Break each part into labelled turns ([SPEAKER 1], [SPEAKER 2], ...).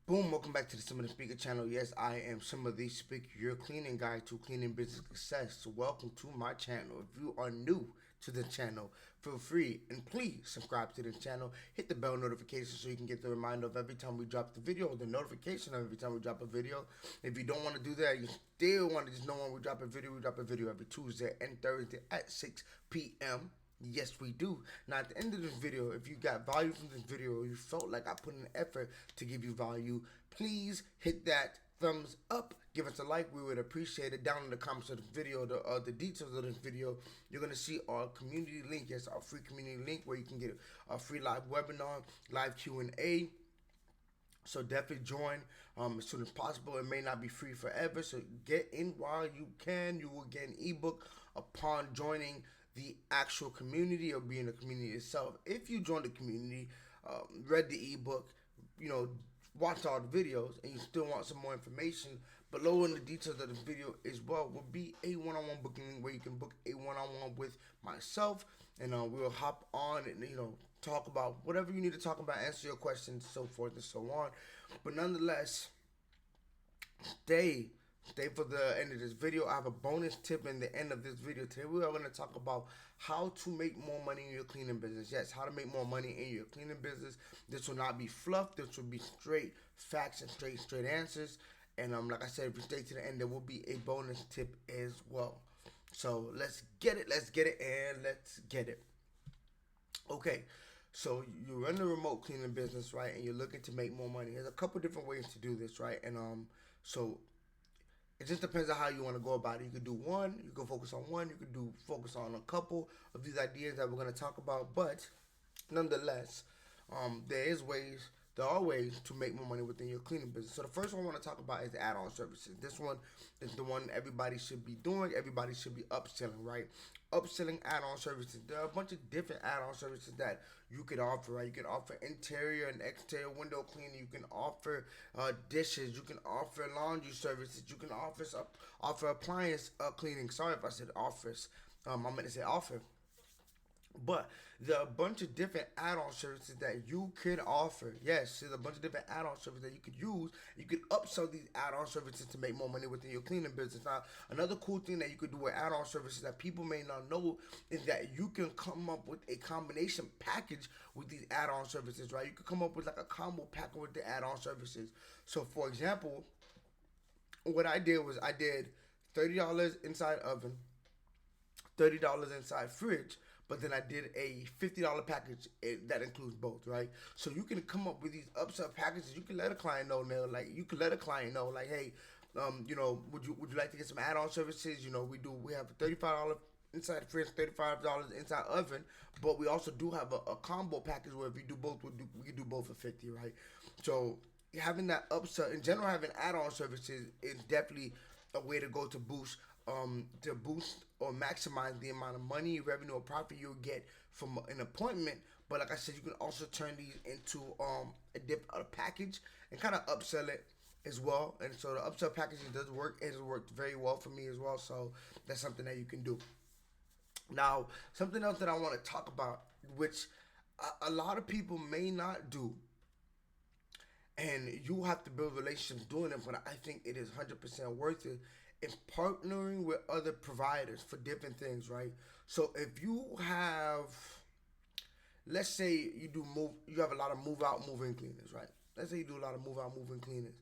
[SPEAKER 1] Boom, welcome back to the Some of the Speaker channel. Yes, I am Some of the Speaker, your cleaning guide to cleaning business success. So welcome to my channel. If you are new to the channel, feel free and please subscribe to the channel. Hit the bell notification so you can get the reminder of every time we drop the video, or the notification of every time we drop a video. If you don't want to do that, you still want to just know when we drop a video every Tuesday and Thursday at 6 p.m. Yes, we do. Now, at the end of this video, if you got value from this video or you felt like I put an effort to give you value, please hit that thumbs up. Give us a like. We would appreciate it. Down in the comments of the video, the details of this video, you're going to see our community link. Yes, our free community link where you can get a free live webinar, live Q&A. So definitely join as soon as possible. It may not be free forever, so get in while you can. You will get an ebook upon joining the actual community or being the community itself. If you join the community, read the ebook, you know, watch all the videos, and you still want some more information, below in the details of the video as well will be a one-on-one booking where you can book a one-on-one with myself, and we'll hop on and talk about whatever you need to talk about, answer your questions, so forth and so on. But nonetheless, stay for the end of this video. I have a bonus tip in the end of this video. Today we are going to talk about how to make more money in your cleaning business. Yes, how to make more money in your cleaning business. This will not be fluff. This will be straight facts and straight answers. And like I said, if you stay to the end, there will be a bonus tip as well. So let's get it, and let's get it. Okay, so you run the remote cleaning business, right? And you're looking to make more money. There's a couple different ways to do this, right? And so it just depends on how you want to go about it. You could do one, you can focus on one, you could do focus on a couple of these ideas that we're going to talk about. But nonetheless, there are ways to make more money within your cleaning business. So the first one I want to talk about is add-on services. This one is the one everybody should be doing. Everybody should be upselling, right? Upselling add-on services. There are a bunch of different add-on services that you could offer, right? You can offer interior and exterior window cleaning. You can offer dishes. You can offer laundry services. You can offer appliance cleaning. Sorry if I said office. I meant to say offer. But there are a bunch of different add-on services that you could offer. Yes, there's a bunch of different add-on services that you could use. You could upsell these add-on services to make more money within your cleaning business. Now, another cool thing that you could do with add-on services that people may not know is that you can come up with a combination package with these add-on services, right? You could come up with like a combo pack with the add-on services. So, for example, what I did was I did $30 inside oven, $30 inside fridge, but then I did a $50 package that includes both, right? So you can come up with these upsell packages. You can let a client know now, like, hey, would you like to get some add-on services? We have a $35 inside fridge, $35 inside oven, but we also do have a combo package where if you do both, we can do both for 50, right? So having that upsell in general, having add-on services is definitely a way to go to boost or maximize the amount of money, revenue, or profit you'll get from an appointment. But like I said, you can also turn these into a package and kind of upsell it as well. And so the upsell packaging does work. It has worked very well for me as well. So that's something that you can do. Now, something else that I want to talk about, which a lot of people may not do, and you have to build relationships doing it, but I think it is 100% worth it, is partnering with other providers for different things, right? So if you have, let's say you have a lot of move out, move in cleaners, right? Let's say you do a lot of move out, move in cleaners.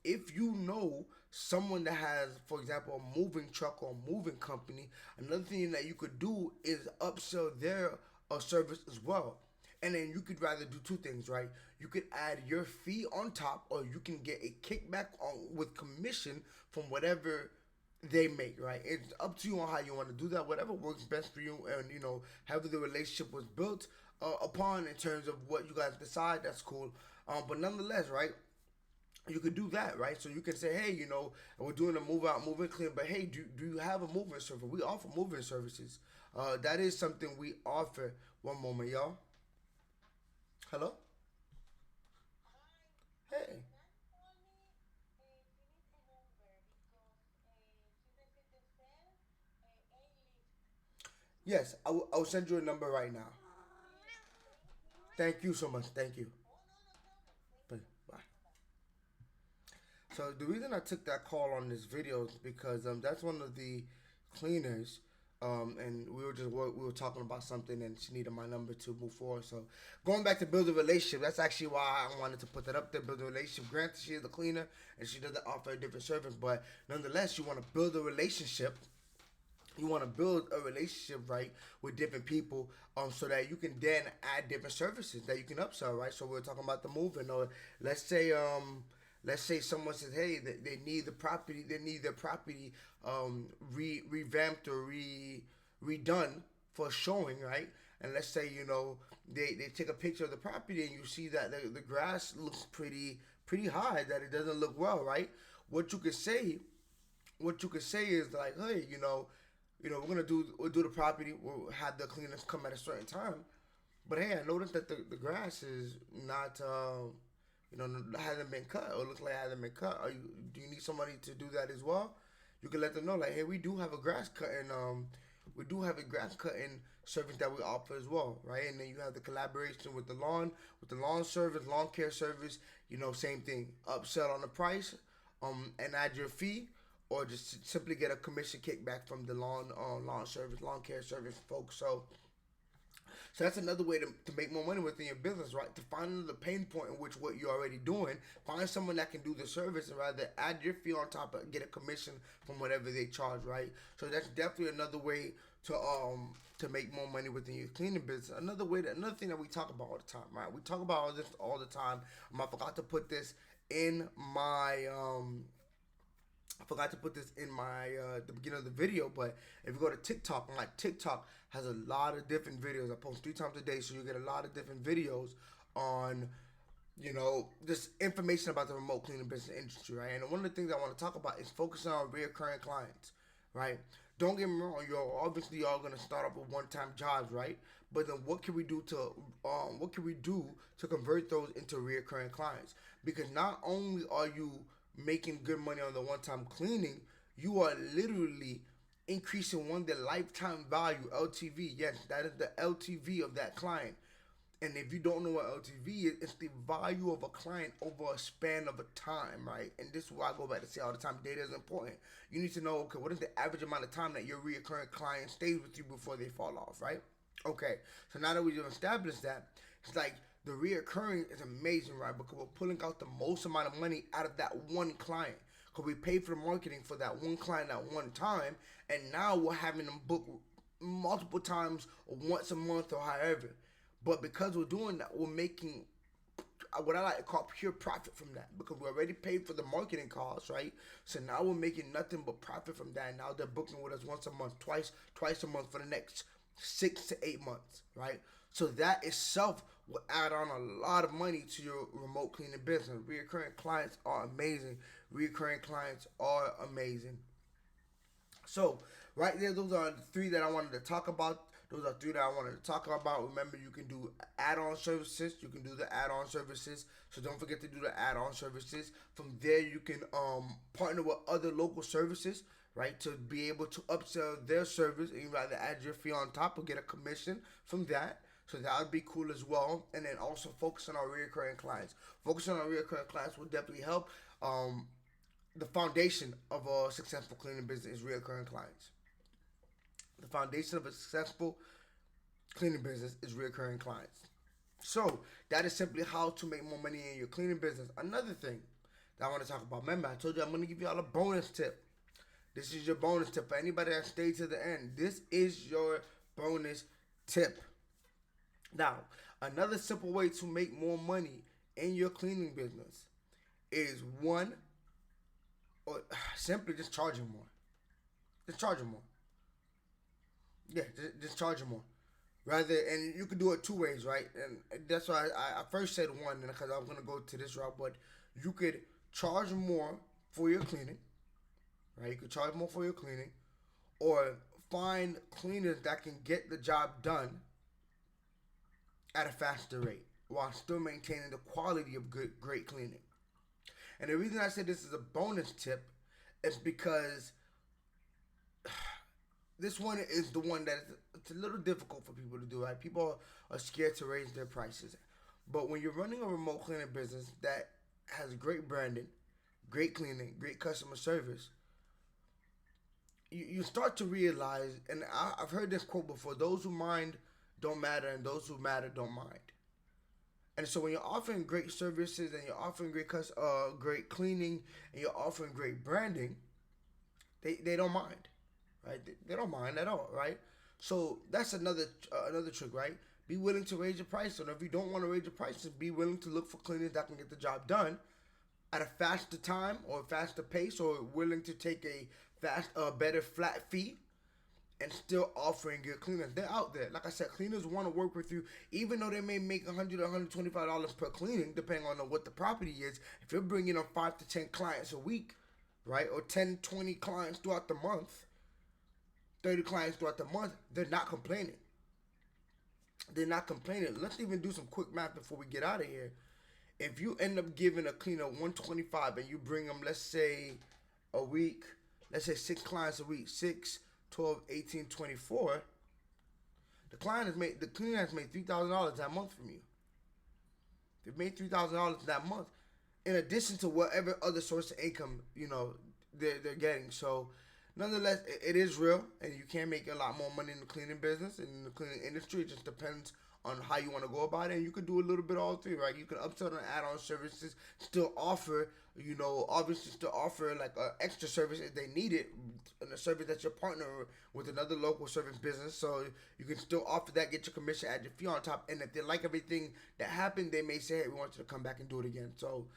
[SPEAKER 1] If you know someone that has, for example, a moving truck or a moving company, another thing that you could do is upsell their service as well. And then you could rather do two things, right? You could add your fee on top, or you can get a kickback with commission from whatever they make, right? It's up to you on how you want to do that. Whatever works best for you, and however the relationship was built upon in terms of what you guys decide, that's cool. But nonetheless, right? You could do that, right? So you can say, hey, we're doing a move out, move in clean, but hey, do you have a moving service? We offer moving services. That is something we offer. One moment, y'all. Hello? Hey. Yes, I will send you a number right now. Thank you so much. Thank you. Bye. So the reason I took that call on this video is because that's one of the cleaners, and we were talking about something, and she needed my number to move forward. So going back to build a relationship, that's actually why I wanted to put that up there. Build a relationship. Granted, she is a cleaner, and she doesn't offer a different service, but nonetheless, you want to build a relationship. You want to build a relationship, right, with different people, so that you can then add different services that you can upsell, right? So we're talking about the moving, or let's say let's say someone says, hey, they need the property, they need their property revamped or redone for showing, right? And let's say, they take a picture of the property, and you see that the grass looks pretty high, that it doesn't look well, right? What you could say, is like, hey, we'll do the property. We'll have the cleaners come at a certain time. But hey, I noticed that the grass is not, hasn't been cut, or looks like it hasn't been cut. Do you need somebody to do that as well? You can let them know, like, hey, we do have a grass cutting, service that we offer as well, right? And then you have the collaboration with the lawn service, lawn care service. Same thing. Upsell on the price, and add your fee, or just simply get a commission kickback from the lawn service, lawn care service folks. So that's another way to make more money within your business, right? To find the pain point in which what you're already doing, find someone that can do the service, and rather add your fee on top of, get a commission from whatever they charge, right? So that's definitely another way to make more money within your cleaning business. Another thing that we talk about all the time, right? We talk about all this all the time. I forgot to put this in my the beginning of the video, but if you go to TikTok, TikTok has a lot of different videos. I post 3 times a day, so you get a lot of different videos on, just information about the remote cleaning business industry, right? And one of the things I want to talk about is focusing on reoccurring clients, right? Don't get me wrong, you're obviously all gonna start off with one-time jobs, right? But then what can we do to convert those into reoccurring clients? Because not only are you making good money on the one-time cleaning, you are literally increasing the lifetime value, LTV. Yes, that is the LTV of that client. And if you don't know what LTV is, it's the value of a client over a span of a time, right? And this is why I go back to say all the time, data is important. You need to know, okay, what is the average amount of time that your recurring client stays with you before they fall off, right? Okay, so now that we've established that, it's like the reoccurring is amazing, right? Because we're pulling out the most amount of money out of that one client. Because we paid for the marketing for that one client at one time, and now we're having them book multiple times, or once a month, or however. But because we're doing that, we're making what I like to call pure profit from that, because we already paid for the marketing costs, right? So now we're making nothing but profit from that. And now they're booking with us once a month, twice a month for the next 6 to 8 months, right? So that itself will add on a lot of money to your remote cleaning business. Recurring clients are amazing. So right there, those are the 3 that I wanted to talk about. Remember, you can do add-on services. So don't forget to do the add-on services. From there, you can partner with other local services, right, to be able to upsell their service, and you rather add your fee on top or get a commission from that. So that would be cool as well. And then also focusing on recurring clients. Focusing on recurring clients will definitely help. The foundation of a successful cleaning business is recurring clients. The foundation of a successful cleaning business is recurring clients. So that is simply how to make more money in your cleaning business. Another thing that I want to talk about. Remember, I told you I'm going to give you all a bonus tip. This is your bonus tip for anybody that stayed to the end. This is your bonus tip. Now, another simple way to make more money in your cleaning business is simply just charging more. Just charging more. Yeah, just charging more. And you can do it 2 ways, right? And that's why I first said one, because I was gonna go to this route. But you could charge more for your cleaning, right? You could charge more for your cleaning, or find cleaners that can get the job done at a faster rate while still maintaining the quality of great cleaning. And the reason I said this is a bonus tip is because this one is the one that it's a little difficult for people to do, right? People are scared to raise their prices. But when you're running a remote cleaning business that has great branding, great cleaning, great customer service, you start to realize, and I've heard this quote before: those who mind don't matter, and those who matter don't mind. And so when you're offering great services and you're offering great cleaning and you're offering great branding, they don't mind, right? They don't mind at all, right? So that's another trick, right? Be willing to raise your price, and if you don't want to raise your prices, be willing to look for cleaners that can get the job done at a faster time or a faster pace, or willing to take a better flat fee and still offering good cleaners. They're out there. Like I said, cleaners want to work with you, even though they may make $100 or $125 per cleaning, depending on what the property is. If you're bringing on 5 to 10 clients a week, right, or 10, 20 clients throughout the month, 30 clients throughout the month, they're not complaining. They're not complaining. Let's even do some quick math before we get out of here. If you end up giving a cleaner 125 and you bring them, let's say, a week, let's say 6 clients a week, 6, 12, 18, 24, the cleaner has made $3,000 that month from you. They've made $3,000 that month, in addition to whatever other source of income, they're getting. So nonetheless, it is real, and you can make a lot more money in the cleaning business and in the cleaning industry. It just depends on how you want to go about it, and you can do a little bit of all three, right? You can upsell and add-on services, still offer, obviously still offer like an extra service if they need it, and a service that you're partnering with another local service business, so you can still offer that, get your commission, add your fee on top, and if they like everything that happened, they may say, hey, we want you to come back and do it again. So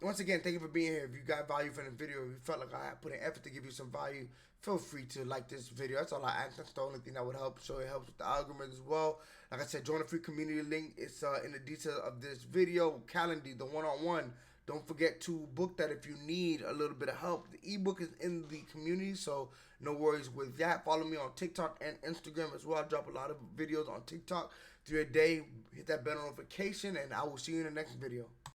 [SPEAKER 1] once again, thank you for being here. If you got value from the video, if you felt like I put an effort to give you some value, feel free to like this video. That's all I ask. That's the only thing that would help. So it helps with the algorithm as well. Like I said, join the free community link. It's in the details of this video. Calendly, the one-on-one. Don't forget to book that if you need a little bit of help. The ebook is in the community, so no worries with that. Follow me on TikTok and Instagram as well. I drop a lot of videos on TikTok through a day. Hit that bell notification, and I will see you in the next video.